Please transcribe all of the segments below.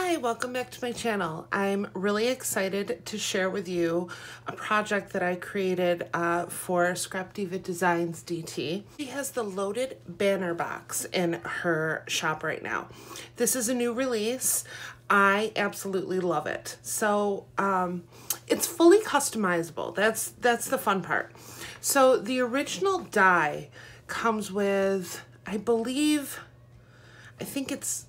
Hi, welcome back to my channel. I'm really excited to share with you a project that I created for Scrapdiva Designs DT. She has the loaded banner box in her shop right now. This is a new release. I absolutely love it. So it's fully customizable. That's the fun part. So the original die comes with, I think it's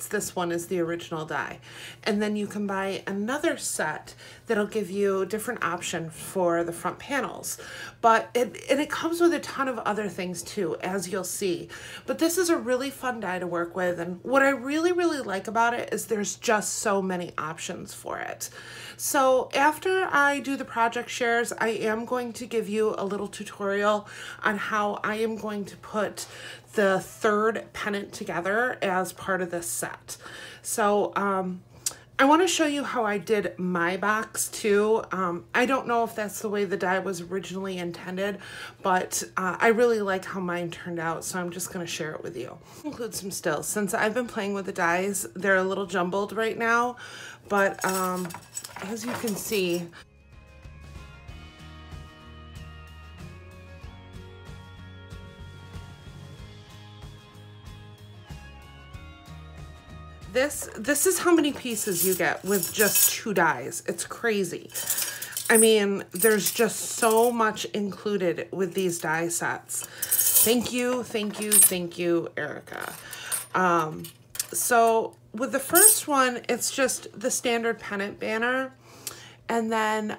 this one is the original die. And then you can buy another set that'll give you a different option for the front panels. But it comes with a ton of other things too, as you'll see. But this is a really fun die to work with. And what I really like about it is there's just so many options for it. So after I do the project shares, I am going to give you a little tutorial on how I am going to put the third pennant together as part of this set. So I want to show you how I did my box too. I don't know if that's the way the die was originally intended, but I really like how mine turned out, so I'm just going to share it with you. I'll include some stills. Since I've been playing with the dies, they're a little jumbled right now, but as you can see, This is how many pieces you get with just two dies. It's crazy. I mean, there's just so much included with these die sets. Thank you, Erica. So with the first one, it's just the standard pennant banner. And then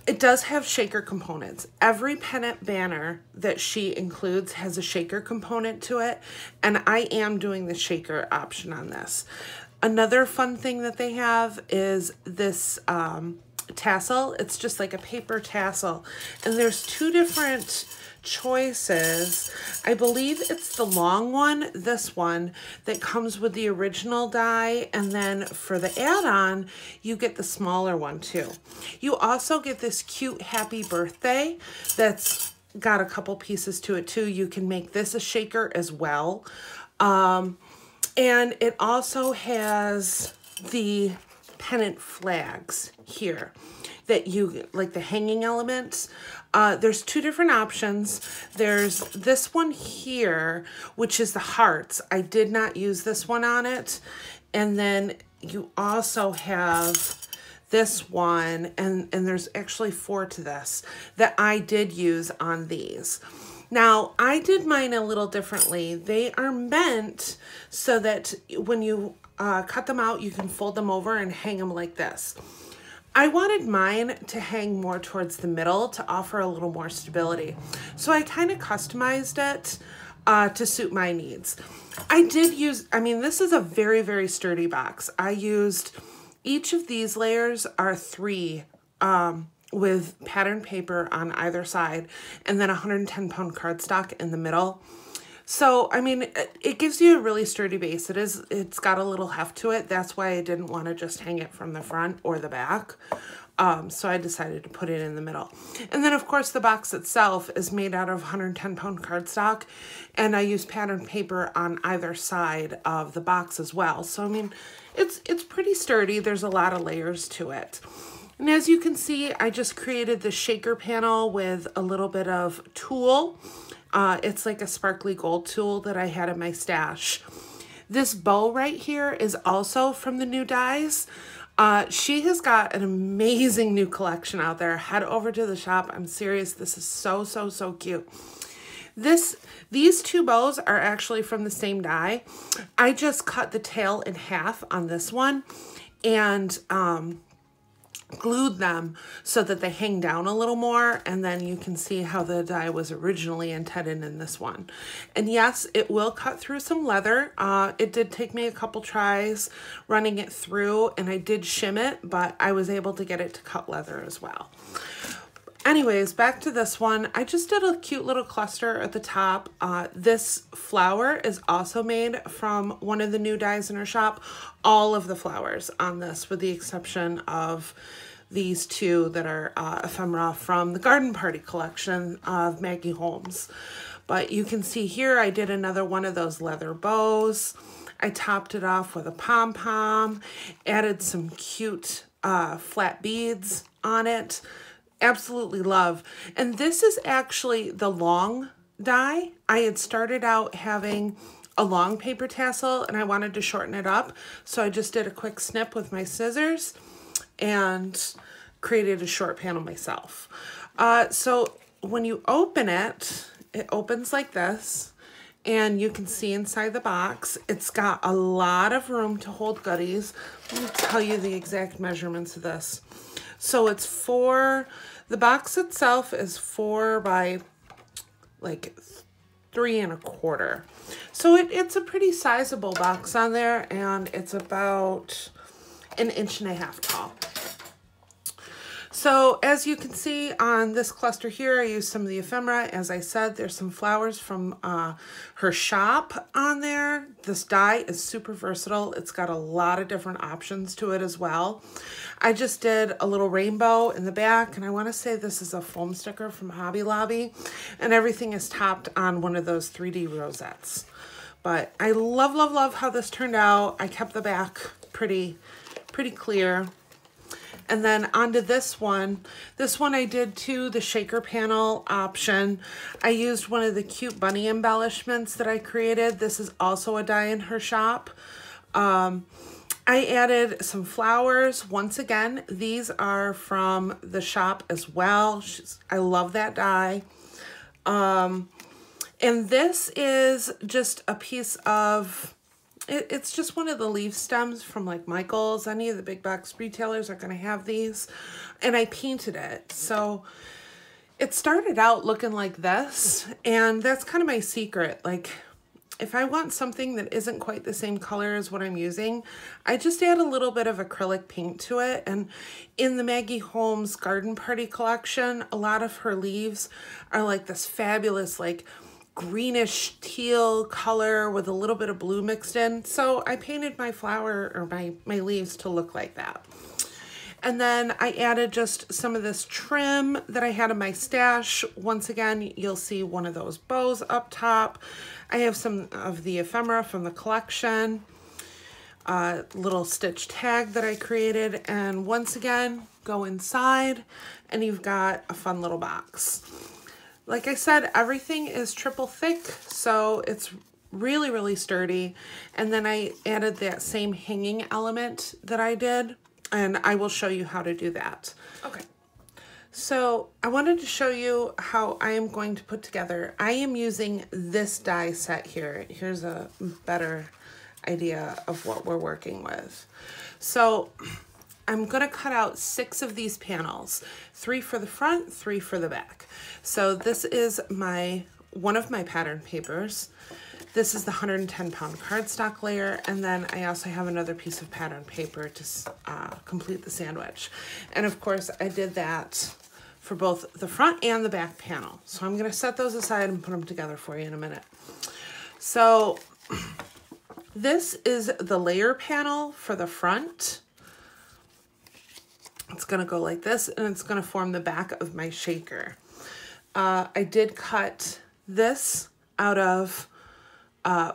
it does have shaker components. Every pennant banner that she includes has a shaker component to it, and I am doing the shaker option on this. Another fun thing that they have is this tassel. It's just like a paper tassel, and there's two different choices. I believe it's the long one, this one, that comes with the original die, and then for the add-on you get the smaller one too. You also get this cute happy birthday that's got a couple pieces to it too. You can make this a shaker as well, and it also has the pennant flags here that you like, the hanging elements. There's two different options. There's this one here, which is the hearts. I did not use this one on it. And then you also have this one, and there's actually four to this that I did use on these. Now, I did mine a little differently. They are meant so that when you cut them out, you can fold them over and hang them like this. I wanted mine to hang more towards the middle to offer a little more stability. So I kind of customized it to suit my needs. I mean, this is a very sturdy box. I used, each of these layers are 3 with patterned paper on either side, and then 110-pound cardstock in the middle. So, I mean, it gives you a really sturdy base. It's got a little heft to it. That's why I didn't want to just hang it from the front or the back. So I decided to put it in the middle. And then, of course, the box itself is made out of 110-pound cardstock, and I use patterned paper on either side of the box as well. So, I mean, it's pretty sturdy. There's a lot of layers to it. And as you can see, I just created the shaker panel with a little bit of tulle. It's like a sparkly gold tulle that I had in my stash. This bow right here is also from the new dies. She has got an amazing new collection out there. Head over to the shop. I'm serious. This is so cute. These two bows are actually from the same die. I just cut the tail in half on this one and glued them so that they hang down a little more, and then you can see how the die was originally intended in this one. And yes, it will cut through some leather. It did take me a couple tries running it through, and I did shim it, but I was able to get it to cut leather as well. Anyways, back to this one. I just did a cute little cluster at the top. This flower is also made from one of the new dies in her shop. All of the flowers on this, with the exception of these two that are ephemera from the Garden Party collection of Maggie Holmes. But you can see here I did another one of those leather bows. I topped it off with a pom-pom, added some cute flat beads on it. Absolutely love. And this is actually the long die. I had started out having a long paper tassel and I wanted to shorten it up. So I just did a quick snip with my scissors and created a short panel myself. So when you open it, it opens like this and you can see inside the box. It's got a lot of room to hold goodies. Let me tell you the exact measurements of this. So it's the box itself is 4 by like 3 1/4. So it's a pretty sizable box on there, and it's about 1.5 inches tall. So as you can see on this cluster here, I used some of the ephemera. As I said, there's some flowers from her shop on there. This die is super versatile. It's got a lot of different options to it as well. I just did a little rainbow in the back, and I want to say this is a foam sticker from Hobby Lobby, and everything is topped on one of those 3D rosettes. But I love, love, love how this turned out. I kept the back pretty clear. And then onto this one. This one I did too, the shaker panel option. I used one of the cute bunny embellishments that I created. This is also a die in her shop. I added some flowers. Once again, these are from the shop as well. I love that die. And this is just a piece of... It's just one of the leaf stems from like Michael's. Any of the big box retailers are going to have these. And I painted it. So it started out looking like this. And that's kind of my secret. Like if I want something that isn't quite the same color as what I'm using, I just add a little bit of acrylic paint to it. And in the Maggie Holmes Garden Party collection, a lot of her leaves are like this fabulous like greenish teal color with a little bit of blue mixed in. So I painted my flower or my leaves to look like that. And then I added just some of this trim that I had in my stash. Once again, you'll see one of those bows up top. I have some of the ephemera from the collection, a little stitch tag that I created. And once again, go inside and you've got a fun little box. Like I said, everything is triple thick, so it's really, really sturdy. And then I added that same hanging element that I did, and I will show you how to do that. Okay, so I wanted to show you how I am going to put together. I am using this die set here. Here's a better idea of what we're working with. So I'm gonna cut out 6 of these panels, 3 for the front, 3 for the back. So this is one of my pattern papers. This is the 110-pound cardstock layer, and then I also have another piece of pattern paper to complete the sandwich. And of course, I did that for both the front and the back panel. So I'm gonna set those aside and put them together for you in a minute. So this is the layer panel for the front. It's gonna go like this, and it's gonna form the back of my shaker. I did cut this out of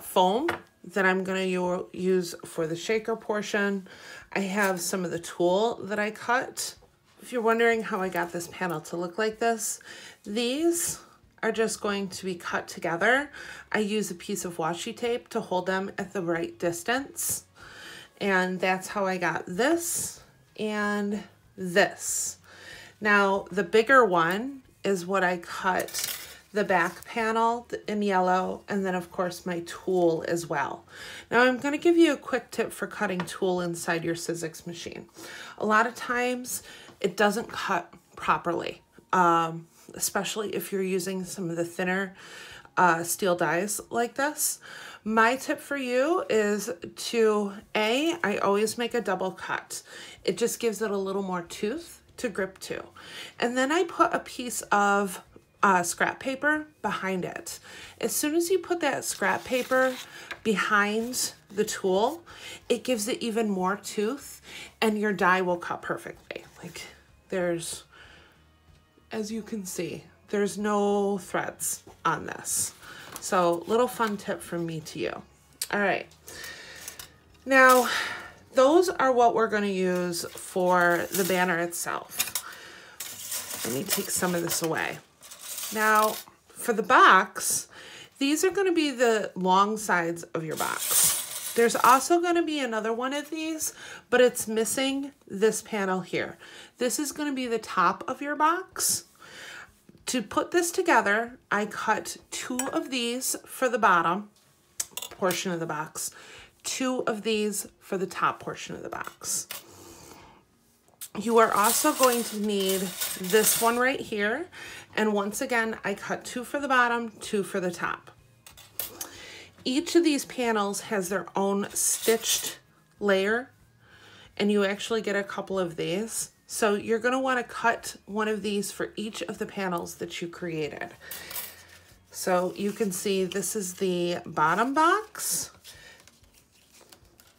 foam that I'm gonna use for the shaker portion. I have some of the tulle that I cut. If you're wondering how I got this panel to look like this, these are just going to be cut together. I use a piece of washi tape to hold them at the right distance. And that's how I got this and this. Now, the bigger one is what I cut the back panel in yellow, and then of course my tulle as well. Now I'm going to give you a quick tip for cutting tulle inside your Sizzix machine. A lot of times it doesn't cut properly, especially if you're using some of the thinner steel dies like this. My tip for you is to, I always make a double cut. It just gives it a little more tooth to grip to. And then I put a piece of scrap paper behind it. As soon as you put that scrap paper behind the tulle, it gives it even more tooth and your die will cut perfectly. Like there's, as you can see, there's no threads on this. So little fun tip from me to you. All right. Now, those are what we're going to use for the banner itself. Let me take some of this away. Now, for the box, these are going to be the long sides of your box. There's also going to be another one of these, but it's missing this panel here. This is going to be the top of your box. To put this together, I cut 2 of these for the bottom portion of the box, 2 of these for the top portion of the box. You are also going to need this one right here. And once again, I cut 2 for the bottom, 2 for the top. Each of these panels has their own stitched layer, and you actually get a couple of these. So you're going to want to cut one of these for each of the panels that you created. So you can see this is the bottom box.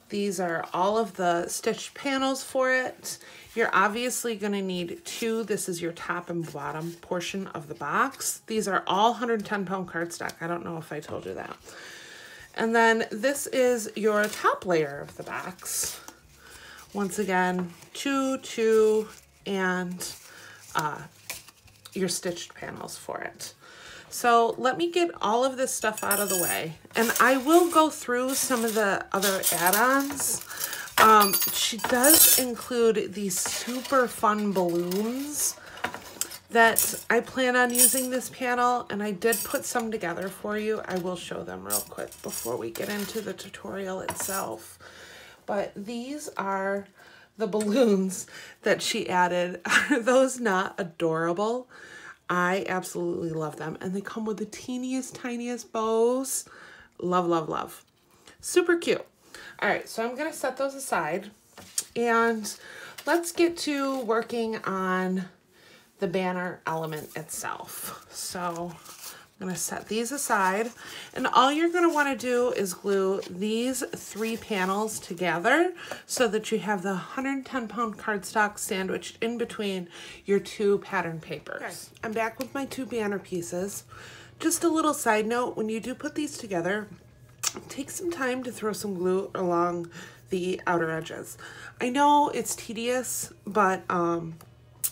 These are all of the stitched panels for it. You're obviously going to need 2. This is your top and bottom portion of the box. These are all 110-pound cardstock. I don't know if I told you that. And then this is your top layer of the box. Once again, 2, 2, and your stitched panels for it. So let me get all of this stuff out of the way. And I will go through some of the other add-ons. She does include these super fun balloons that I plan on using this panel, and I did put some together for you. I will show them real quick before we get into the tutorial itself. But these are the balloons that she added. Are those not adorable? I absolutely love them. And they come with the teeniest, tiniest bows. Love, love, love. Super cute. All right, so I'm going to set those aside. And let's get to working on the banner element itself. So I'm going to set these aside. And all you're going to want to do is glue these 3 panels together so that you have the 110-pound cardstock sandwiched in between your 2 pattern papers. Okay, I'm back with my 2 banner pieces. Just a little side note, when you do put these together, take some time to throw some glue along the outer edges. I know it's tedious, but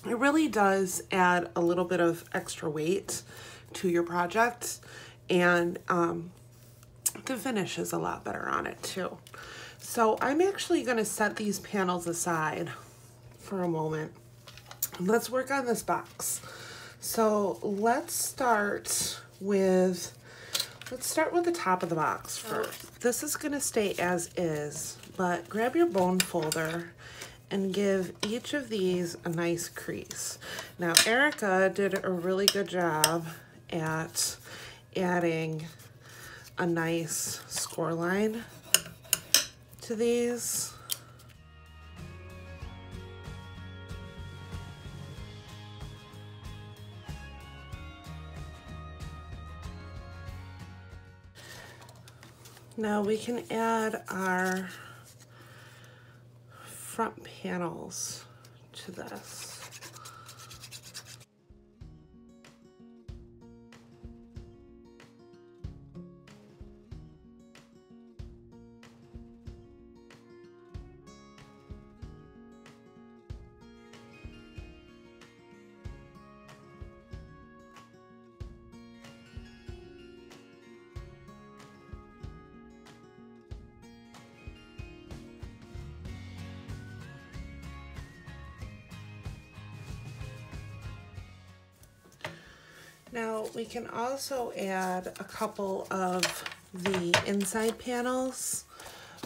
it really does add a little bit of extra weight to your project, and the finish is a lot better on it too. So I'm actually going to set these panels aside for a moment. Let's work on this box. So let's start with the top of the box first. This is going to stay as is, but grab your bone folder and give each of these a nice crease. Now, Erica did a really good job at adding a nice score line to these. Now we can add our front panels to this. Now we can also add a couple of the inside panels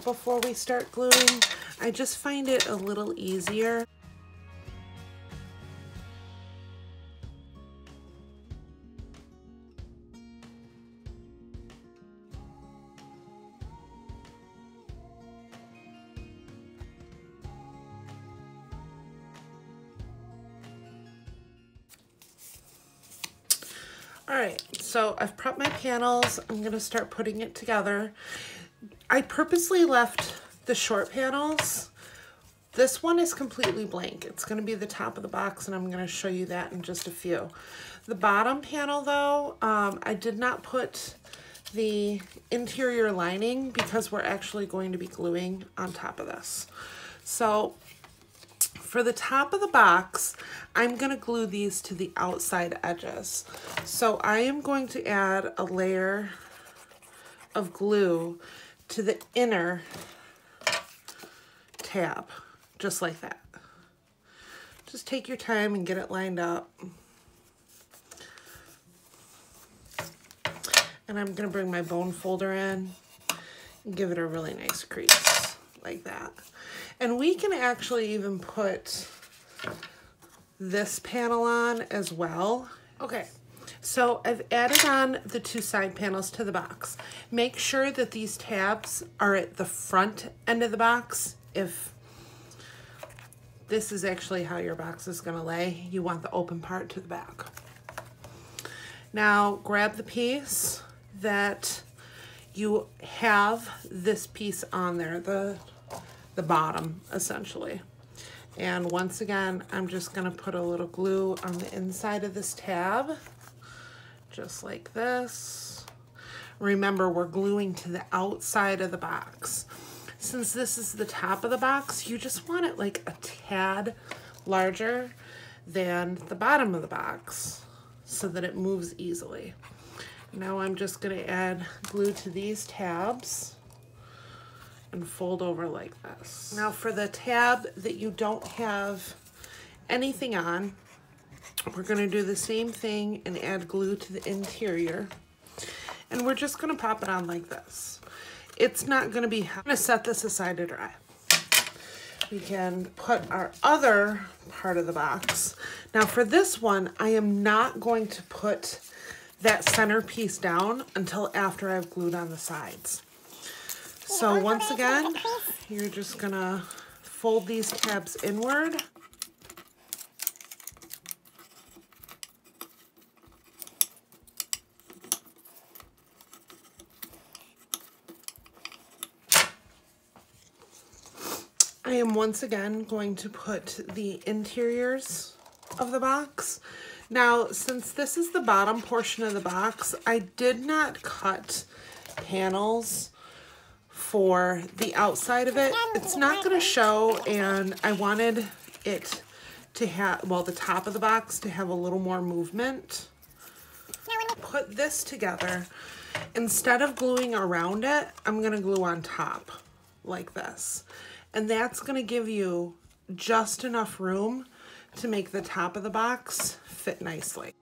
before we start gluing. I just find it a little easier. All right, so I've prepped my panels. I'm gonna start putting it together. I purposely left the short panels. This one is completely blank. It's gonna be the top of the box, and I'm gonna show you that in just a few. The bottom panel though, I did not put the interior lining because we're actually going to be gluing on top of this. So for the top of the box, I'm going to glue these to the outside edges. So I am going to add a layer of glue to the inner tab, just like that. Just take your time and get it lined up. And I'm going to bring my bone folder in and give it a really nice crease, like that. And we can actually even put this panel on as well. Okay, so I've added on the 2 side panels to the box. Make sure that these tabs are at the front end of the box. If this is actually how your box is going to lay, you want the open part to the back. Now grab the piece that you have this piece on there, the bottom essentially. And once again, I'm just going to put a little glue on the inside of this tab, just like this. Remember, we're gluing to the outside of the box. Since this is the top of the box, you just want it like a tad larger than the bottom of the box so that it moves easily. Now I'm just going to add glue to these tabs and fold over like this. Now for the tab that you don't have anything on, we're going to do the same thing and add glue to the interior. And we're just going to pop it on like this. It's not going to be, I'm going to set this aside to dry. We can put our other part of the box. Now for this one, I am not going to put that center piece down until after I've glued on the sides. So once again, you're just gonna fold these tabs inward. I am once again going to put the interiors of the box. Now, since this is the bottom portion of the box, I did not cut panels for the outside of it. It's not going to show, and I wanted it to have, well, the top of the box to have a little more movement. Put this together. Instead of gluing around it, I'm going to glue on top like this. And that's going to give you just enough room to make the top of the box fit nicely.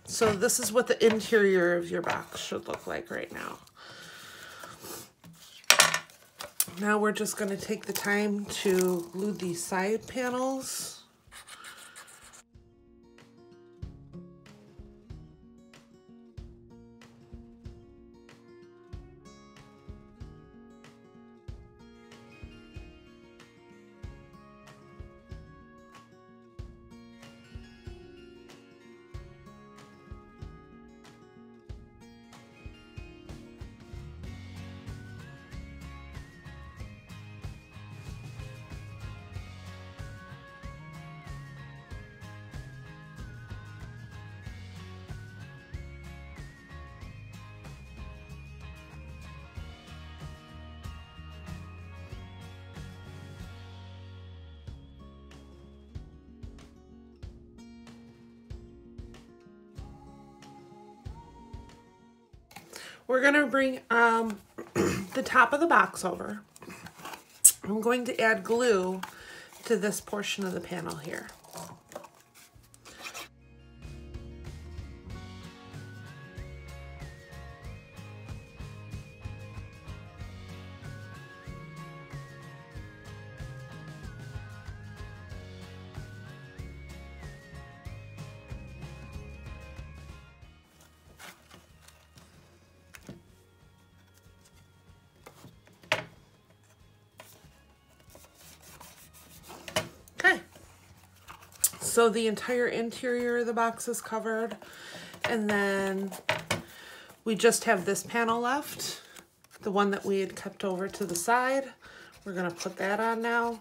So this is what the interior of your box should look like right now. Now we're just going to take the time to glue these side panels. We're going to bring the top of the box over. I'm going to add glue to this portion of the panel here. So the entire interior of the box is covered. And then we just have this panel left, the one that we had kept over to the side. We're gonna put that on now.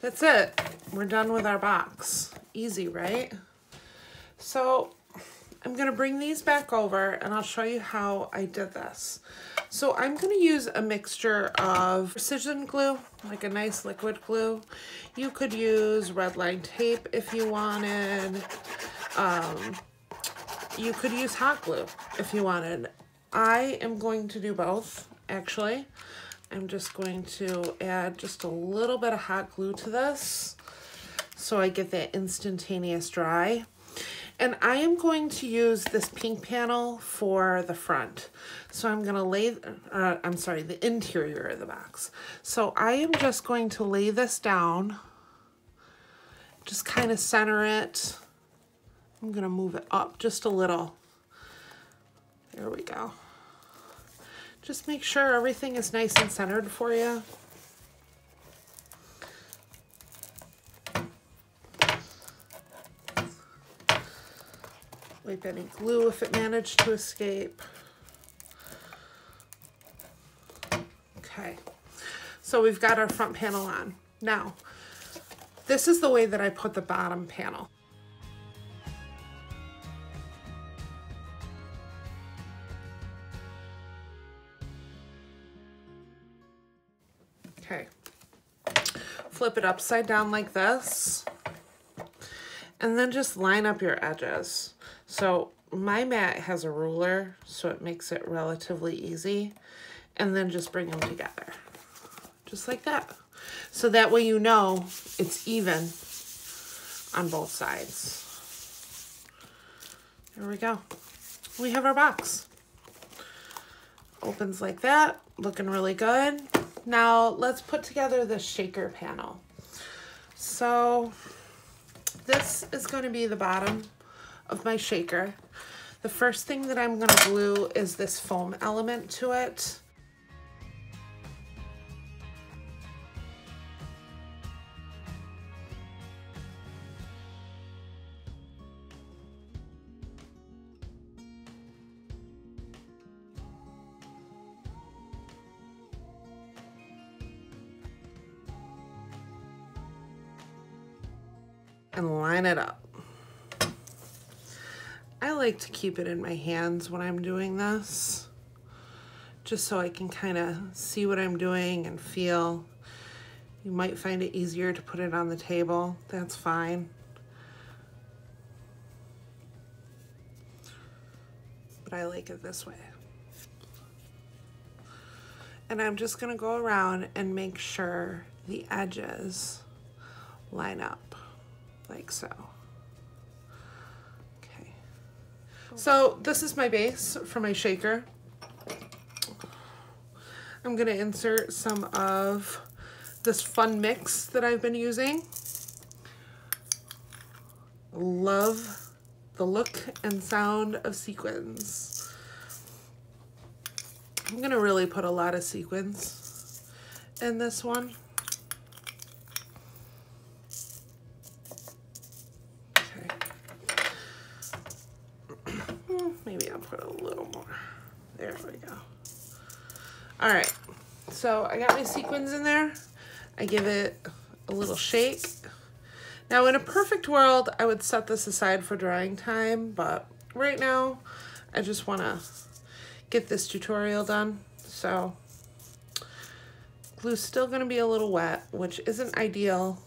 That's it. We're done with our box. Easy, right? So I'm gonna bring these back over and I'll show you how I did this. So I'm gonna use a mixture of precision glue, like a nice liquid glue. You could use red line tape if you wanted. You could use hot glue if you wanted. I am going to do both, actually. I'm just going to add just a little bit of hot glue to this so I get that instantaneous dry. And I am going to use this pink panel for the front. So I'm gonna lay, the interior of the box. So I am just going to lay this down, just kind of center it. I'm gonna move it up just a little. There we go. Just make sure everything is nice and centered for you. Wipe any glue if it managed to escape. Okay, so we've got our front panel on. Now, this is the way that I put the bottom panel. Okay, flip it upside down like this, and then just line up your edges. So my mat has a ruler, so it makes it relatively easy, and then just bring them together, just like that. So that way you know it's even on both sides. There we go. We have our box. Opens like that, looking really good. Now let's put together the shaker panel. So this is going to be the bottom of my shaker. The first thing that I'm going to glue is this foam element to it. And line it up. I like to keep it in my hands when I'm doing this, just so I can kind of see what I'm doing and feel. You might find it easier to put it on the table. That's fine. But I like it this way. And I'm just gonna go around and make sure the edges line up. Like so. Okay. So this is my base for my shaker. I'm gonna insert some of this fun mix that I've been using. Love the look and sound of sequins. I'm gonna really put a lot of sequins in this one. Maybe I'll put a little more. There we go. All right, so I got my sequins in there. I give it a little shake. Now in a perfect world, I would set this aside for drying time, but right now, I just wanna get this tutorial done. So glue's still gonna be a little wet, which isn't ideal,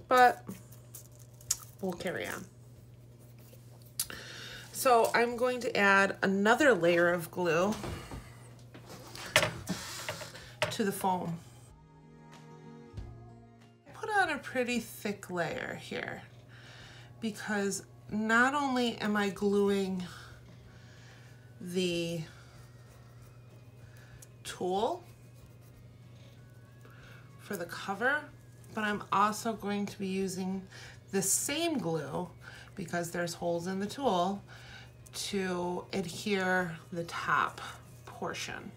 but we'll carry on. So I'm going to add another layer of glue to the foam. Put on a pretty thick layer here because not only am I gluing the tool for the cover, but I'm also going to be using the same glue, because there's holes in the tool, to adhere the top portion.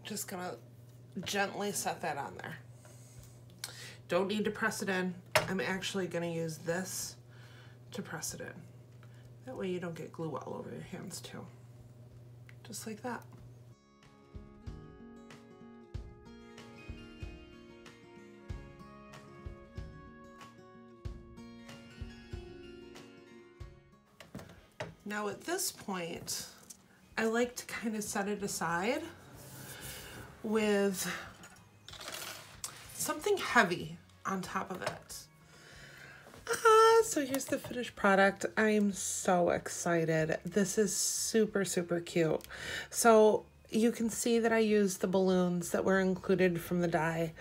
Just gonna gently set that on there. Don't need to press it in. I'm actually gonna use this to press it in. That way you don't get glue all over your hands too. Just like that. Now at this point, I like to kind of set it aside with something heavy on top of it. So here's the finished product. I'm so excited. This is super, super cute. So you can see that I used the balloons that were included from the die.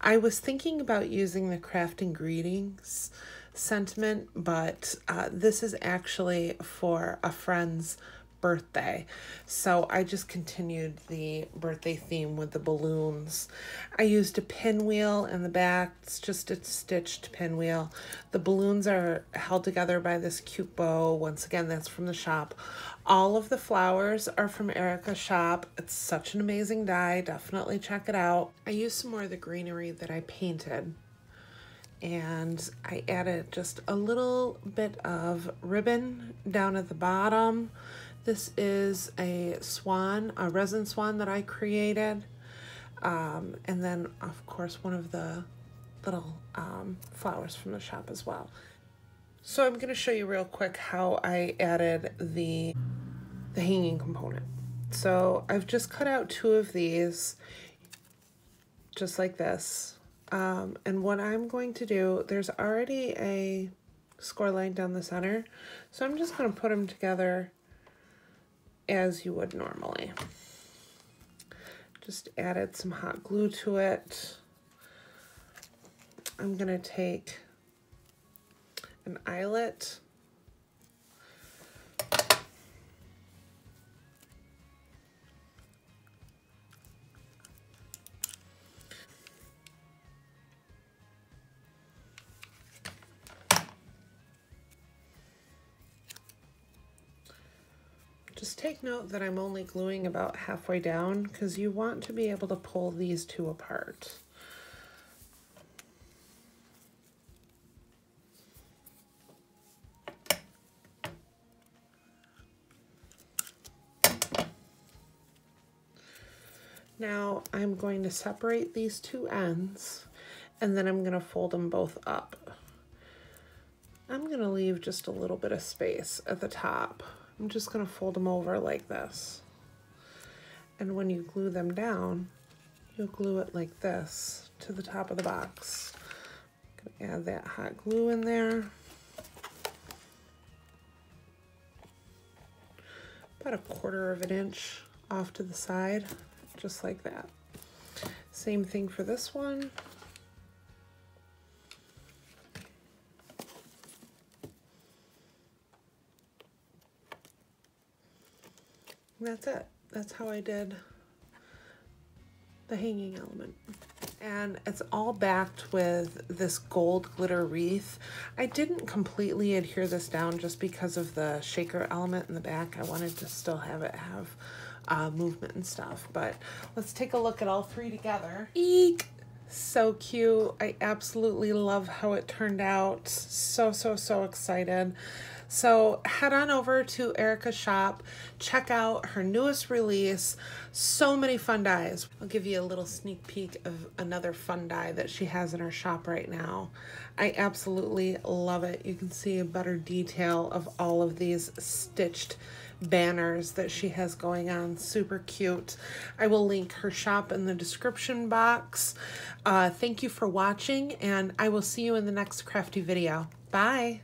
I was thinking about using the Crafting Greetings sentiment, but this is actually for a friend's birthday. So I just continued the birthday theme with the balloons. I used a pinwheel in the back. It's just a stitched pinwheel. The balloons are held together by this cute bow. Once again, that's from the shop. All of the flowers are from Erica's shop. It's such an amazing die. Definitely check it out. I used some more of the greenery that I painted, and I added just a little bit of ribbon down at the bottom. This is a swan, a resin swan that I created. And then, of course, one of the little flowers from the shop as well. So I'm going to show you real quick how I added the hanging component. So I've just cut out 2 of these, just like this. And what I'm going to do, there's already a score line down the center. So I'm just going to put them together as you would normally. Just added some hot glue to it. I'm gonna take an eyelet, just take note that I'm only gluing about halfway down because you want to be able to pull these 2 apart. Now I'm going to separate these 2 ends, and then I'm going to fold them both up. I'm going to leave just a little bit of space at the top. I'm just going to fold them over like this. And when you glue them down, you'll glue it like this to the top of the box. I'm going to add that hot glue in there. About 1/4 of an inch off to the side, just like that. Same thing for this one. And that's it. That's how I did the hanging element. And it's all backed with this gold glitter wreath. I didn't completely adhere this down just because of the shaker element in the back. I wanted to still have it have movement and stuff. But let's take a look at all 3 together. Eek! So cute. I absolutely love how it turned out. So, so, so excited. So head on over to Erica's shop, check out her newest release. So many fun dies. I'll give you a little sneak peek of another fun die that she has in her shop right now. I absolutely love it. You can see a better detail of all of these stitched banners that she has going on. Super cute. I will link her shop in the description box. Thank you for watching, and I will see you in the next crafty video. Bye.